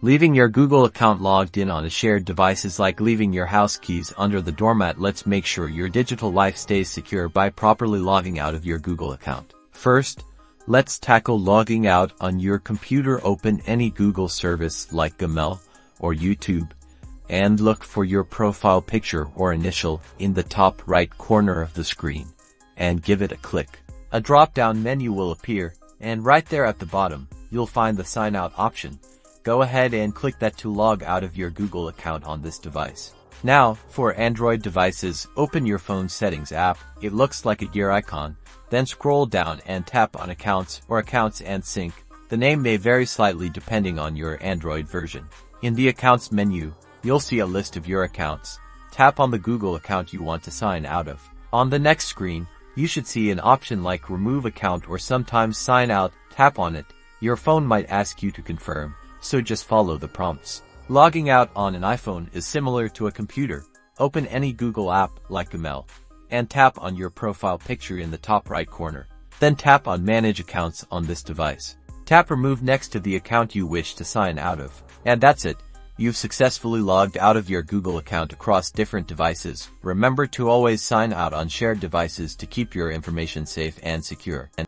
Leaving your Google account logged in on a shared device is like leaving your house keys under the doormat. Let's make sure your digital life stays secure by properly logging out of your Google account. First, let's tackle logging out on your computer. Open any Google service like Gmail or YouTube and look for your profile picture or initial in the top right corner of the screen and give it a click. A drop-down menu will appear, and right there at the bottom, you'll find the Sign Out option. Go ahead and click that to log out of your Google account on this device. Now, for Android devices, open your phone settings app. It looks like a gear icon. Then scroll down and tap on Accounts or Accounts and Sync. The name may vary slightly depending on your Android version. In the Accounts menu, you'll see a list of your accounts. Tap on the Google account you want to sign out of. On the next screen, you should see an option like Remove Account or sometimes Sign Out. Tap on it. Your phone might ask you to confirm, so just follow the prompts. Logging out on an iPhone is similar to a computer. Open any Google app like Gmail and tap on your profile picture in the top right corner. Then tap on Manage Accounts on this device. Tap Remove next to the account you wish to sign out of. And that's it. You've successfully logged out of your Google account across different devices. Remember to always sign out on shared devices to keep your information safe and secure.